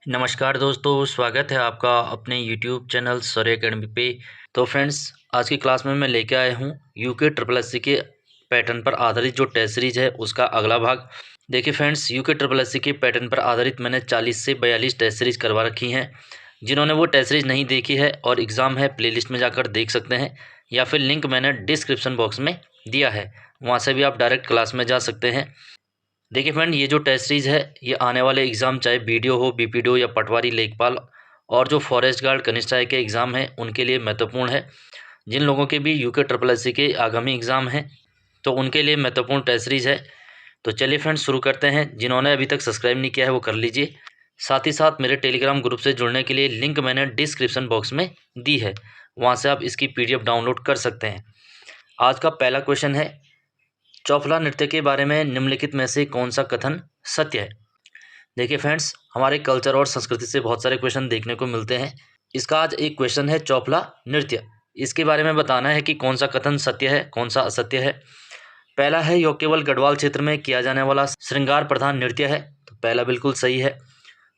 नमस्कार दोस्तों, स्वागत है आपका अपने YouTube चैनल सौर्य एकेडमी पे। तो फ्रेंड्स, आज की क्लास में मैं लेके आया हूँ यूके ट्रिपल एससी के पैटर्न पर आधारित जो टेस्ट सीरीज है उसका अगला भाग। देखिए फ्रेंड्स, यूके ट्रिपल एससी के पैटर्न पर आधारित मैंने 40 से 42 टेस्ट सीरीज करवा रखी हैं। जिन्होंने वो टेस्ट सीरीज नहीं देखी है और एग्ज़ाम है, प्लेलिस्ट में जाकर देख सकते हैं, या फिर लिंक मैंने डिस्क्रिप्शन बॉक्स में दिया है, वहाँ से भी आप डायरेक्ट क्लास में जा सकते हैं। देखिए फ्रेंड, ये जो टेस्ट सीरीज है ये आने वाले एग्ज़ाम, चाहे बीडीओ हो, बीपीडीओ या पटवारी, लेखपाल और जो फॉरेस्ट गार्ड, कनिष्ठ सहायक के एग्ज़ाम हैं उनके लिए महत्वपूर्ण है। जिन लोगों के भी यूके ट्रिपल एससी के आगामी एग्ज़ाम हैं तो उनके लिए महत्वपूर्ण टेस्ट सीरीज है। तो चलिए फ्रेंड्स, शुरू करते हैं। जिन्होंने अभी तक सब्सक्राइब नहीं किया है वो कर लीजिए। साथ ही साथ मेरे टेलीग्राम ग्रुप से जुड़ने के लिए लिंक मैंने डिस्क्रिप्शन बॉक्स में दी है, वहाँ से आप इसकी PDF डाउनलोड कर सकते हैं। आज का पहला क्वेश्चन है, चौफला नृत्य के बारे में निम्नलिखित में से कौन सा कथन सत्य है। देखिए फ्रेंड्स, हमारे कल्चर और संस्कृति से बहुत सारे क्वेश्चन देखने को मिलते हैं। इसका आज एक क्वेश्चन है, चौफला नृत्य, इसके बारे में बताना है कि कौन सा कथन सत्य है, कौन सा असत्य है। पहला है, यह केवल गढ़वाल क्षेत्र में किया जाने वाला श्रृंगार प्रधान नृत्य है, तो पहला बिल्कुल सही है।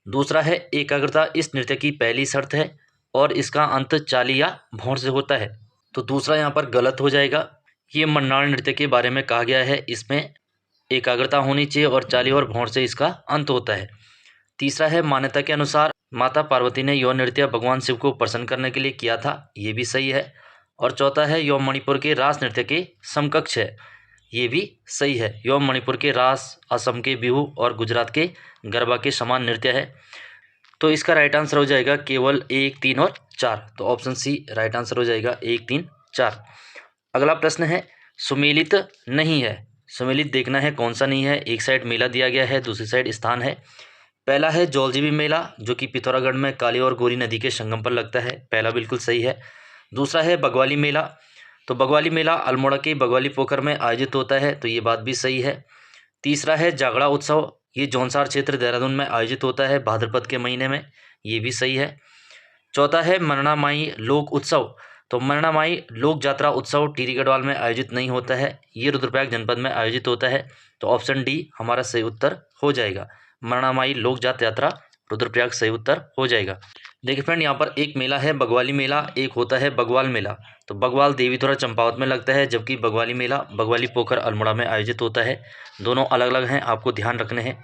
दूसरा है, एकाग्रता इस नृत्य की पहली शर्त है और इसका अंत चाली या भौर से होता है, तो दूसरा यहाँ पर गलत हो जाएगा। ये मन्नाड़ नृत्य के बारे में कहा गया है, इसमें एकाग्रता होनी चाहिए और चाली और भौर से इसका अंत होता है। तीसरा है, मान्यता के अनुसार माता पार्वती ने यह नृत्य भगवान शिव को प्रसन्न करने के लिए किया था, ये भी सही है। और चौथा है, यह मणिपुर के रास नृत्य के समकक्ष है, ये भी सही है। यह मणिपुर के रास, असम के बिहू और गुजरात के गरबा के समान नृत्य है। तो इसका राइट आंसर हो जाएगा केवल 1, 3 और 4, तो ऑप्शन सी राइट आंसर हो जाएगा 1, 3, 4। अगला प्रश्न है, सुमेलित नहीं है। सुमेलित देखना है कौन सा नहीं है। एक साइड मेला दिया गया है, दूसरी साइड स्थान है। पहला है जौलजीबी मेला, जो कि पिथौरागढ़ में काली और गोरी नदी के संगम पर लगता है, पहला बिल्कुल सही है। दूसरा है बगवाली मेला, तो बगवाली मेला अल्मोड़ा के बगवाली पोखर में आयोजित होता है, तो ये बात भी सही है। तीसरा है जागड़ा उत्सव, ये जौनसार क्षेत्र देहरादून में आयोजित होता है भाद्रपद के महीने में, ये भी सही है। चौथा है मरना माई लोक उत्सव, तो मरना माई लोक यात्रा उत्सव टिहरी गढ़वाल में आयोजित नहीं होता है, ये रुद्रप्रयाग जनपद में आयोजित होता है, तो ऑप्शन डी हमारा सही उत्तर हो जाएगा। मरना माई लोक यात्रा रुद्रप्रयाग सही उत्तर हो जाएगा। देखिए फ्रेंड, यहाँ पर एक मेला है बगवाली मेला, एक होता है बगवाल मेला। तो बगवाल देवीधुरा चंपावत में लगता है, जबकि बगवाली मेला बगवाली पोखर अल्मोड़ा में आयोजित होता है। दोनों अलग अलग हैं, आपको ध्यान रखने हैं।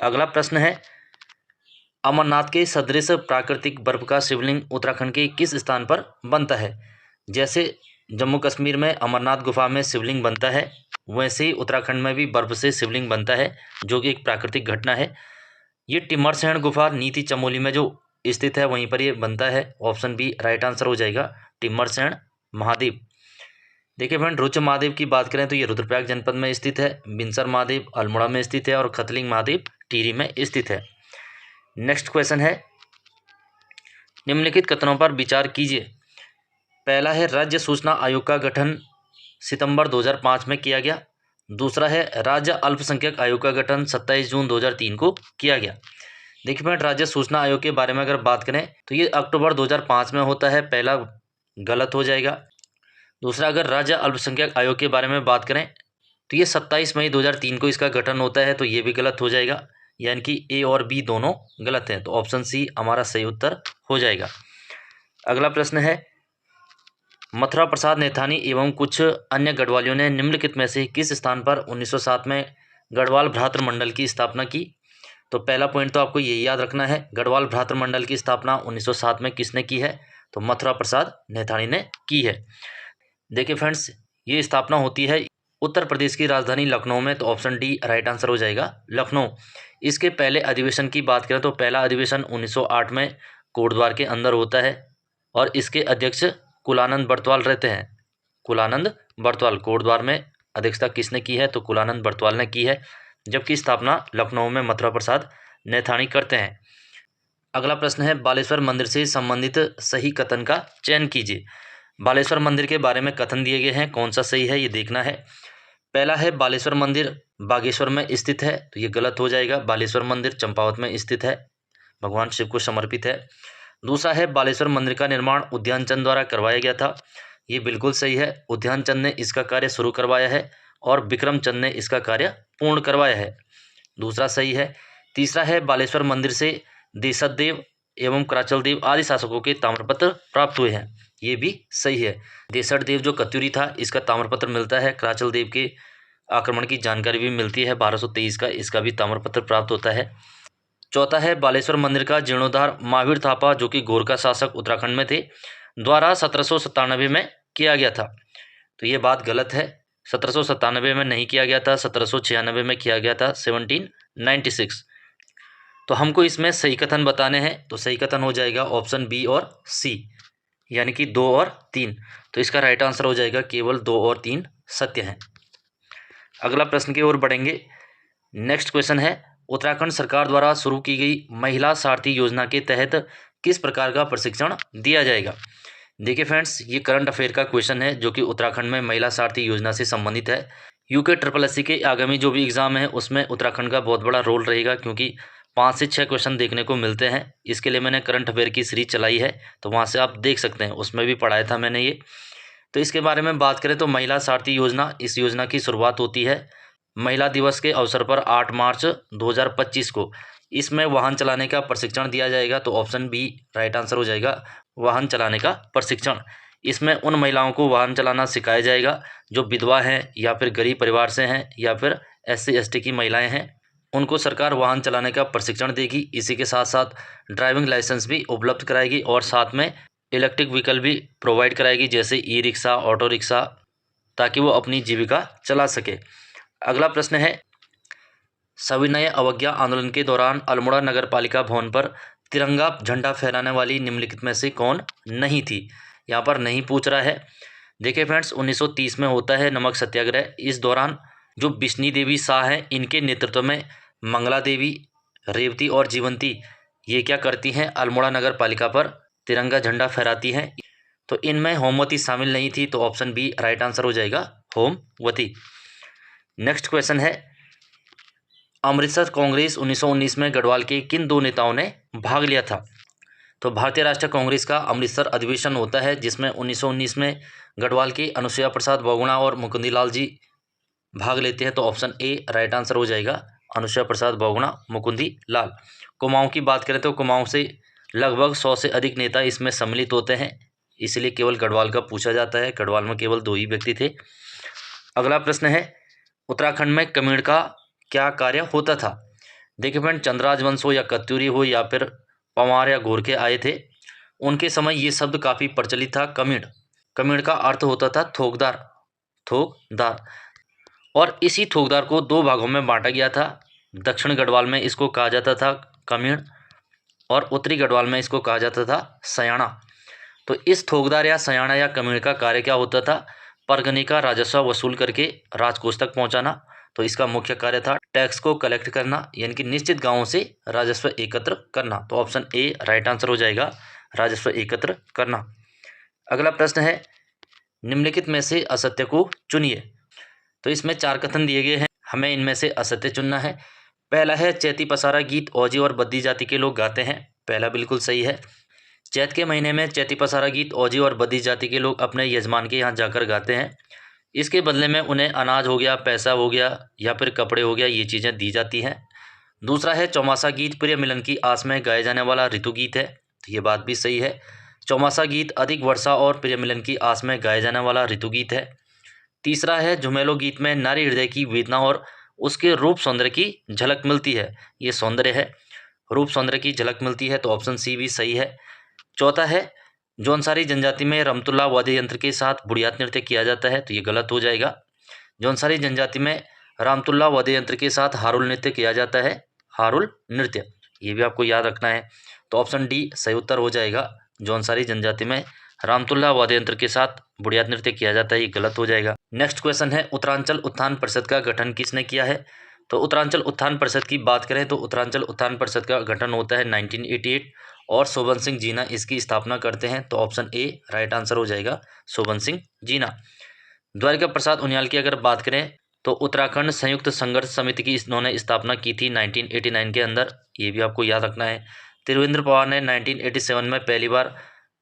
अगला प्रश्न है, अमरनाथ के सदृश प्राकृतिक बर्फ का शिवलिंग उत्तराखंड के किस स्थान पर बनता है। जैसे जम्मू कश्मीर में अमरनाथ गुफा में शिवलिंग बनता है, वैसे ही उत्तराखंड में भी बर्फ से शिवलिंग बनता है, जो कि एक प्राकृतिक घटना है। ये टिमरसैंण गुफा नीति चमोली में जो स्थित है वहीं पर ये बनता है, ऑप्शन बी राइट आंसर हो जाएगा, टिमरसैंण महादेव। देखिए फ्रेंड, रुच महादेव की बात करें तो ये रुद्रप्रयाग जनपद में स्थित है, बिनसर महादेव अल्मोड़ा में स्थित है और खतलिंग महादेव टिहरी में स्थित है। नेक्स्ट क्वेश्चन है, निम्नलिखित कथनों पर विचार कीजिए। पहला है, राज्य सूचना आयोग का गठन सितंबर 2005 में किया गया। दूसरा है, राज्य अल्पसंख्यक आयोग का गठन 27 जून 2003 को किया गया। देखिए फ्रेंड, राज्य सूचना आयोग के बारे में अगर बात करें तो ये अक्टूबर 2005 में होता है, पहला गलत हो जाएगा। दूसरा, अगर राज्य अल्पसंख्यक आयोग के बारे में बात करें तो ये 27 मई 2003 को इसका गठन होता है, तो ये भी गलत हो जाएगा, यानी कि ए और बी दोनों गलत हैं, तो ऑप्शन सी हमारा सही उत्तर हो जाएगा। अगला प्रश्न है, मथुरा प्रसाद नैथानी एवं कुछ अन्य गढ़वालियों ने निम्नलिखित में से किस स्थान पर 1907 में गढ़वाल भ्रातृ मंडल की स्थापना की। तो पहला पॉइंट तो आपको यही याद रखना है, गढ़वाल भ्रातृ मंडल की स्थापना 1907 में किसने की है, तो मथुरा प्रसाद नैथानी ने की है। देखिए फ्रेंड्स, ये स्थापना होती है उत्तर प्रदेश की राजधानी लखनऊ में, तो ऑप्शन डी राइट आंसर हो जाएगा, लखनऊ। इसके पहले अधिवेशन की बात करें तो पहला अधिवेशन 1908 में कोटद्वार के अंदर होता है और इसके अध्यक्ष कुलानंद बरतवाल रहते हैं। कुलानंद बरतवाल, कोटद्वार में अध्यक्षता किसने की है, तो कुलानंद बरतवाल ने की है, जबकि स्थापना लखनऊ में मथुरा प्रसाद नैथानी करते हैं। अगला प्रश्न है, बालेश्वर मंदिर से संबंधित सही कथन का चयन कीजिए। बालेश्वर मंदिर के बारे में कथन दिए गए हैं, कौन सा सही है ये देखना है। पहला है, बालेश्वर मंदिर बागेश्वर में स्थित है, तो ये गलत हो जाएगा, बालेश्वर मंदिर चंपावत में स्थित है, भगवान शिव को समर्पित है। दूसरा है, बालेश्वर मंदिर का निर्माण उद्यान चंद द्वारा करवाया गया था, ये बिल्कुल सही है, उद्यान चंद ने इसका कार्य शुरू करवाया है और विक्रम चंद ने इसका कार्य पूर्ण करवाया है, दूसरा सही है। तीसरा है, बालेश्वर मंदिर से देशदेव एवं कराचलदेव आदि शासकों के ताम्रपत्र प्राप्त हुए हैं। ये भी सही है। देशदेव जो कत्यूरी था, इसका ताम्रपत्र मिलता है। कराचलदेव के आक्रमण की जानकारी भी मिलती है 1223 का, इसका भी ताम्रपत्र प्राप्त होता है। चौथा है बालेश्वर मंदिर का जीर्णोद्धार महावीर थापा, जो कि गोरखा शासक उत्तराखंड में थे, द्वारा 1797 में किया गया था। तो ये बात गलत है, 1797 में नहीं किया गया था, 1796 में किया गया था, 1796। तो हमको इसमें सही कथन बताने हैं, तो सही कथन हो जाएगा ऑप्शन बी और सी, यानी कि 2 और 3। तो इसका राइट आंसर हो जाएगा केवल 2 और 3 सत्य हैं। अगला प्रश्न की ओर बढ़ेंगे। नेक्स्ट क्वेश्चन है, उत्तराखंड सरकार द्वारा शुरू की गई महिला सारथी योजना के तहत किस प्रकार का प्रशिक्षण दिया जाएगा। देखिए फ्रेंड्स, ये करंट अफेयर का क्वेश्चन है जो कि उत्तराखंड में महिला सारथी योजना से संबंधित है। यूके SSSC के आगामी जो भी एग्जाम है उसमें उत्तराखंड का बहुत बड़ा रोल रहेगा, क्योंकि 5 से 6 क्वेश्चन देखने को मिलते हैं। इसके लिए मैंने करंट अफेयर की सीरीज चलाई है, तो वहाँ से आप देख सकते हैं, उसमें भी पढ़ाया था मैंने ये। तो इसके बारे में बात करें तो महिला सारथी योजना, इस योजना की शुरुआत होती है महिला दिवस के अवसर पर 8 मार्च 2025 को। इसमें वाहन चलाने का प्रशिक्षण दिया जाएगा, तो ऑप्शन बी राइट आंसर हो जाएगा, वाहन चलाने का प्रशिक्षण। इसमें उन महिलाओं को वाहन चलाना सिखाया जाएगा जो विधवा हैं या फिर गरीब परिवार से हैं या फिर SC ST की महिलाएं हैं, उनको सरकार वाहन चलाने का प्रशिक्षण देगी। इसी के साथ साथ ड्राइविंग लाइसेंस भी उपलब्ध कराएगी और साथ में इलेक्ट्रिक व्हीकल भी प्रोवाइड कराएगी, जैसे ई-रिक्शा, ऑटो रिक्शा, ताकि वो अपनी जीविका चला सके। अगला प्रश्न है, सविनय अवज्ञा आंदोलन के दौरान अल्मोड़ा नगर पालिका भवन पर तिरंगा झंडा फहराने वाली निम्नलिखित में से कौन नहीं थी। यहाँ पर नहीं पूछ रहा है। देखिए फ्रेंड्स, 1930 में होता है नमक सत्याग्रह। इस दौरान जो बिश्नी देवी शाह हैं, इनके नेतृत्व में मंगला देवी, रेवती और जीवंती ये क्या करती हैं, अल्मोड़ा नगर पालिका पर तिरंगा झंडा फहराती हैं। तो इनमें होमवती शामिल नहीं थी, तो ऑप्शन बी राइट आंसर हो जाएगा, होमवती। नेक्स्ट क्वेश्चन है, अमृतसर कांग्रेस 1919 में गढ़वाल के किन 2 नेताओं ने भाग लिया था। तो भारतीय राष्ट्रीय कांग्रेस का अमृतसर अधिवेशन होता है, जिसमें 1919 में गढ़वाल के अनुसुया प्रसाद बहुगुणा और मुकुंदी लाल जी भाग लेते हैं। तो ऑप्शन ए राइट आंसर हो जाएगा, अनुसुया प्रसाद बहुगुणा, मुकुंदी लाल। कुमाऊं की बात करें तो कुमाऊं से लगभग 100 से अधिक नेता इसमें सम्मिलित होते हैं, इसलिए केवल गढ़वाल का पूछा जाता है। गढ़वाल में केवल 2 ही व्यक्ति थे। अगला प्रश्न है, उत्तराखंड में कमीण का क्या कार्य होता था। देखिए फ्रेंड, चंद्रराज वंश हो या कत्यूरी हो या फिर पंवार या गोरखे आए थे, उनके समय ये शब्द काफ़ी प्रचलित था, कमीण। कमीण का अर्थ होता था थोकदार, थोकदार। और इसी थोकदार को 2 भागों में बांटा गया था। दक्षिण गढ़वाल में इसको कहा जाता था कमीण और उत्तरी गढ़वाल में इसको कहा जाता था सयाना। तो इस थोकदार या सयाना या कमीण का कार्य क्या होता था, परगने का राजस्व वसूल करके राजकोष तक पहुंचाना। तो इसका मुख्य कार्य था टैक्स को कलेक्ट करना, यानी कि निश्चित गांवों से राजस्व एकत्र करना। तो ऑप्शन ए राइट आंसर हो जाएगा, राजस्व एकत्र करना। अगला प्रश्न है, निम्नलिखित में से असत्य को चुनिए। तो इसमें 4 कथन दिए गए हैं, हमें इनमें से असत्य चुनना है। पहला है, चैती पसारा गीत ओजी और बद्दी जाति के लोग गाते हैं। पहला बिल्कुल सही है। चैत के महीने में चैती पसारा गीत ओजी और बद्दी जाति के लोग अपने यजमान के यहाँ जाकर गाते हैं। इसके बदले में उन्हें अनाज हो गया, पैसा हो गया या फिर कपड़े हो गया, ये चीज़ें दी जाती हैं। दूसरा है, चौमासा गीत प्रिय मिलन की आस में गाया जाने वाला ऋतु गीत है। तो ये बात भी सही है, चौमासा गीत अधिक वर्षा और प्रिय मिलन की आस में गाया जाने वाला ऋतु गीत है। तीसरा है, झुमेलो गीत में नारी हृदय की वेदना और उसके रूप सौंदर्य की झलक मिलती है। ये सौंदर्य है, रूप सौंदर्य की झलक मिलती है, तो ऑप्शन सी भी सही है। चौथा है, जौनसारी जनजाति में रमतुल्ला वाद्य यंत्र के साथ बुढ़ियात नृत्य किया जाता है। तो ये गलत हो जाएगा। जौनसारी जनजाति में रामतुल्ला वाद्य यंत्र के साथ हारुल नृत्य किया जाता है, हारुल नृत्य, ये भी आपको याद रखना है। तो ऑप्शन डी सही उत्तर हो जाएगा, जौनसारी जनजाति में रामतुल्ला वाद्य यंत्र के साथ बुढ़ियात नृत्य किया जाता है, ये गलत हो जाएगा। नेक्स्ट क्वेश्चन है, उत्तरांचल उत्थान परिषद का गठन किसने किया है। तो उत्तरांचल उत्थान परिषद की बात करें तो उत्तरांचल उत्थान परिषद का गठन होता है 1988 और शोभन सिंह जीना इसकी स्थापना करते हैं। तो ऑप्शन ए राइट आंसर हो जाएगा, शोभन सिंह जीना। द्वारिका प्रसाद उनियाल की अगर बात करें तो उत्तराखंड संयुक्त संघर्ष समिति की इन्होंने स्थापना की थी 1989 के अंदर, ये भी आपको याद रखना है। त्रिवेंद्र पवार ने 1987 में पहली बार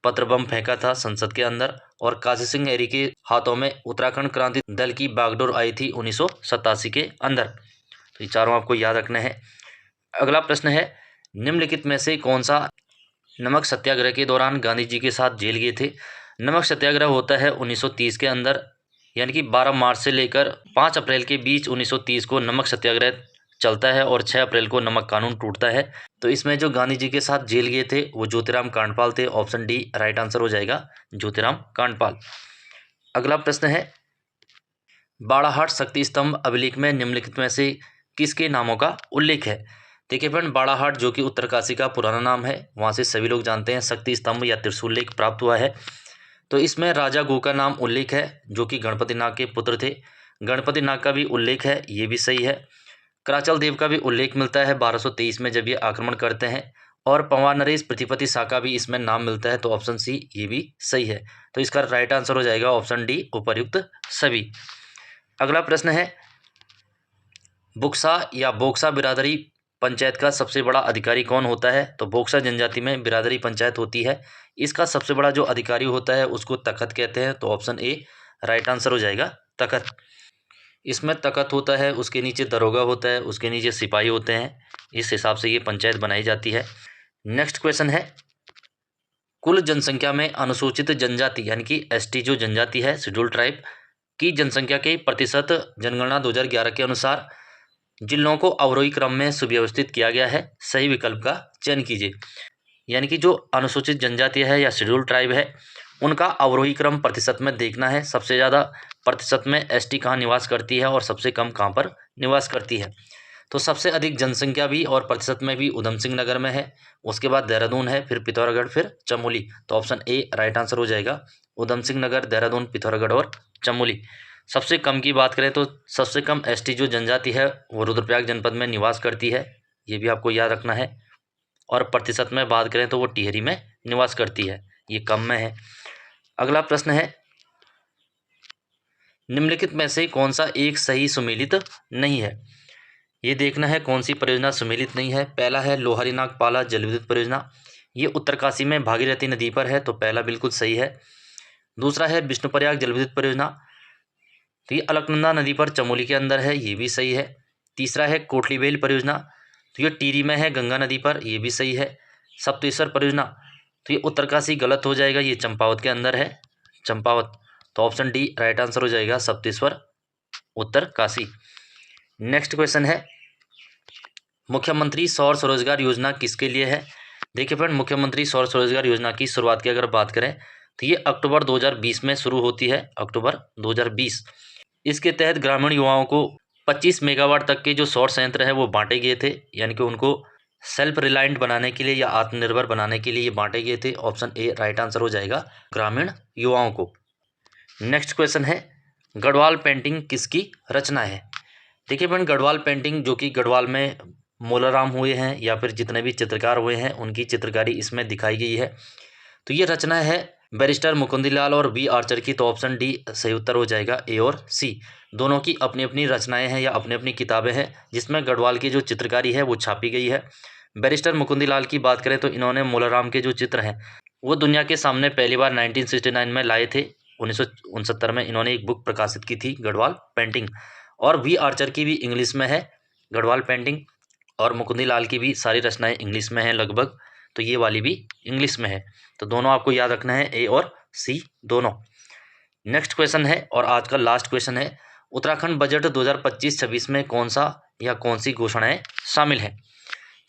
पत्र बम फेंका था संसद के अंदर, और काशी सिंह एरी के हाथों में उत्तराखंड क्रांति दल की बागडोर आई थी 1987 के अंदर। तो ये चारों आपको याद रखने हैं। अगला प्रश्न है, निम्नलिखित में से कौन सा नमक सत्याग्रह के दौरान गांधी जी के साथ जेल गए थे? नमक सत्याग्रह होता है 1930 के अंदर, यानी कि 12 मार्च से लेकर 5 अप्रैल के बीच 1930 को नमक सत्याग्रह चलता है और 6 अप्रैल को नमक कानून टूटता है। तो इसमें जो गांधी जी के साथ जेल गए थे वो ज्योतिराम कांडपाल थे। ऑप्शन डी राइट आंसर हो जाएगा, ज्योतिराम कांडपाल। अगला प्रश्न है, बाड़ाहाट शक्ति स्तंभ अभिलेख में निम्नलिखित में से किसके नामों का उल्लेख है? देखिए फ्रेंड, बाड़ाहाट जो कि उत्तरकाशी का पुराना नाम है, वहाँ से सभी लोग जानते हैं शक्ति स्तंभ या त्रिशूल लेख प्राप्त हुआ है। तो इसमें राजा गो का नाम उल्लेख है जो कि गणपति नाग के पुत्र थे। गणपति नाग का भी उल्लेख है, ये भी सही है। कराचल देव का भी उल्लेख मिलता है 1223 में जब ये आक्रमण करते हैं, और पंवार नरेश पृथ्वीपति शाह का भी इसमें नाम मिलता है। तो ऑप्शन सी ये भी सही है। तो इसका राइट आंसर हो जाएगा ऑप्शन डी उपर्युक्त सभी। अगला प्रश्न है, बुक्सा या बोक्सा बिरादरी पंचायत का सबसे बड़ा अधिकारी कौन होता है? तो बोक्सा जनजाति में बिरादरी पंचायत होती है, इसका सबसे बड़ा जो अधिकारी होता है उसको तखत कहते हैं। तो ऑप्शन ए राइट आंसर हो जाएगा, तखत। इसमें तखत होता है, उसके नीचे दरोगा होता है, उसके नीचे सिपाही होते हैं, इस हिसाब से ये पंचायत बनाई जाती है। नेक्स्ट क्वेश्चन है, कुल जनसंख्या में अनुसूचित जनजाति यानी कि एसटी जो जनजाति है, शेड्यूल ट्राइब की जनसंख्या के प्रतिशत जनगणना 2011 के अनुसार जिन लोगों को अवरोही क्रम में सुव्यवस्थित किया गया है, सही विकल्प का चयन कीजिए। यानी कि जो अनुसूचित जनजाति है या शेड्यूल ट्राइब है, उनका अवरोही क्रम प्रतिशत में देखना है। सबसे ज़्यादा प्रतिशत में एसटी कहाँ निवास करती है और सबसे कम कहाँ पर निवास करती है। तो सबसे अधिक जनसंख्या भी और प्रतिशत में भी उधम सिंह नगर में है, उसके बाद देहरादून है, फिर पिथौरागढ़, फिर चमोली। तो ऑप्शन ए राइट आंसर हो जाएगा, उधम सिंह नगर, देहरादून, पिथौरागढ़ और चमोली। सबसे कम की बात करें तो सबसे कम एसटी जो जनजाति है वो रुद्रप्रयाग जनपद में निवास करती है, ये भी आपको याद रखना है। और प्रतिशत में बात करें तो वो टिहरी में निवास करती है, ये कम में है। अगला प्रश्न है, निम्नलिखित में से कौन सा एक सही सुमेलित नहीं है? ये देखना है कौन सी परियोजना सुमेलित नहीं है। पहला है लोहारी नागपाला जल विद्युत परियोजना, ये उत्तरकाशी में भागीरथी नदी पर है, तो पहला बिल्कुल सही है। दूसरा है विष्णुप्रयाग जल विद्युत परियोजना, तो ये अलकनंदा नदी पर चमोली के अंदर है, ये भी सही है। तीसरा है कोटलीबेल परियोजना, तो ये टिहरी में है गंगा नदी पर, ये भी सही है। सप्तेश्वर परियोजना, तो ये उत्तरकाशी गलत हो जाएगा, ये चंपावत के अंदर है, चंपावत। तो ऑप्शन डी राइट आंसर हो जाएगा, सप्तेश्वर उत्तरकाशी। नेक्स्ट क्वेश्चन है, मुख्यमंत्री सौर स्वरोजगार योजना किसके लिए है? देखिए फ्रेंड, मुख्यमंत्री सौर स्वरोजगार योजना की शुरुआत की अगर बात करें तो ये अक्टूबर 2020 में शुरू होती है, अक्टूबर 2020। इसके तहत ग्रामीण युवाओं को 25 मेगावाट तक के जो सौर संयंत्र है वो बांटे गए थे, यानी कि उनको सेल्फ रिलायंट बनाने के लिए या आत्मनिर्भर बनाने के लिए ये बांटे गए थे। ऑप्शन ए राइट आंसर हो जाएगा, ग्रामीण युवाओं को। नेक्स्ट क्वेश्चन है, गढ़वाल पेंटिंग किसकी रचना है? देखिए फ्रेंड, गढ़वाल पेंटिंग जो कि गढ़वाल में मोलाराम हुए हैं या फिर जितने भी चित्रकार हुए हैं उनकी चित्रकारी इसमें दिखाई गई है। तो ये रचना है बैरिस्टर मुकुंदलाल और बी आर्चर की। तो ऑप्शन डी सही उत्तर हो जाएगा, ए और सी। दोनों की अपनी अपनी रचनाएं हैं या अपनी अपनी किताबें हैं जिसमें गढ़वाल की जो चित्रकारी है वो छापी गई है। बैरिस्टर मुकुंदलाल की बात करें तो इन्होंने मोलाराम के जो चित्र हैं वो दुनिया के सामने पहली बार 1969 में लाए थे। 1969 में इन्होंने एक बुक प्रकाशित की थी, गढ़वाल पेंटिंग। और वी आर्चर की भी इंग्लिश में है गढ़वाल पेंटिंग, और मुकुंदलाल की भी सारी रचनाएं इंग्लिश में हैं लगभग, तो ये वाली भी इंग्लिश में है। तो दोनों आपको याद रखना है, ए और सी दोनों। नेक्स्ट क्वेश्चन है और आज का लास्ट क्वेश्चन है, उत्तराखंड बजट 2025-26 में कौन सा या कौन सी घोषणाएं शामिल हैं?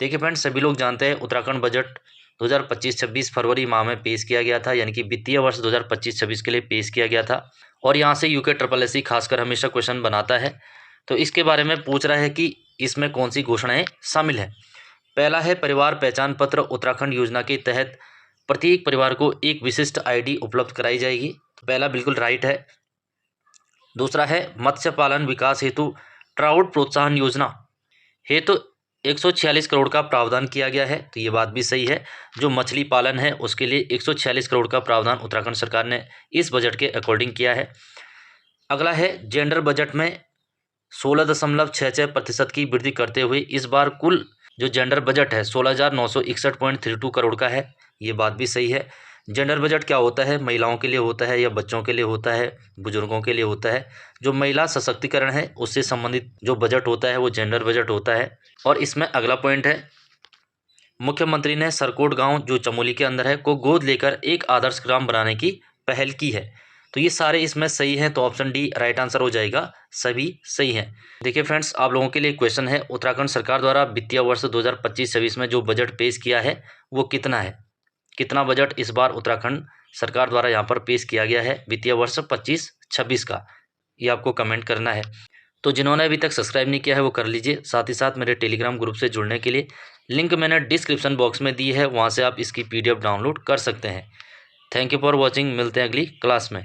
देखिए फ्रेंड्स, सभी लोग जानते हैं उत्तराखंड बजट 2025-26 फरवरी माह में पेश किया गया था, यानी कि वित्तीय वर्ष 2025-26 के लिए पेश किया गया था। और यहाँ से यूके SSS खासकर हमेशा क्वेश्चन बनाता है, तो इसके बारे में पूछ रहा है कि इसमें कौन सी घोषणाएं शामिल है। पहला है परिवार पहचान पत्र, उत्तराखंड योजना के तहत प्रत्येक परिवार को एक विशिष्ट आईडी उपलब्ध कराई जाएगी, तो पहला बिल्कुल राइट है। दूसरा है मत्स्य पालन विकास हेतु ट्राउट प्रोत्साहन योजना हेतु 146 करोड़ का प्रावधान किया गया है, तो ये बात भी सही है। जो मछली पालन है उसके लिए 146 करोड़ का प्रावधान उत्तराखंड सरकार ने इस बजट के अकॉर्डिंग किया है। अगला है जेंडर बजट में 16.66% की वृद्धि करते हुए इस बार कुल जो जेंडर बजट है 16,961.32 करोड़ का है, ये बात भी सही है। जेंडर बजट क्या होता है? महिलाओं के लिए होता है या बच्चों के लिए होता है, बुजुर्गों के लिए होता है। जो महिला सशक्तिकरण है उससे संबंधित जो बजट होता है वो जेंडर बजट होता है। और इसमें अगला पॉइंट है मुख्यमंत्री ने सरकोट गांव जो चमोली के अंदर है को गोद लेकर एक आदर्श ग्राम बनाने की पहल की है। तो ये सारे इसमें सही हैं, तो ऑप्शन डी राइट आंसर हो जाएगा, सभी सही हैं। देखिए फ्रेंड्स, आप लोगों के लिए क्वेश्चन है, उत्तराखंड सरकार द्वारा वित्तीय वर्ष 2025-26 में जो बजट पेश किया है वो कितना है? कितना बजट इस बार उत्तराखंड सरकार द्वारा यहाँ पर पेश किया गया है वित्तीय वर्ष 25-26 का, ये आपको कमेंट करना है। तो जिन्होंने अभी तक सब्सक्राइब नहीं किया है वो कर लीजिए। साथ ही साथ मेरे टेलीग्राम ग्रुप से जुड़ने के लिए लिंक मैंने डिस्क्रिप्शन बॉक्स में दी है, वहाँ से आप इसकी PDF डाउनलोड कर सकते हैं। Thank you for watching. मिलते हैं अगली क्लास में।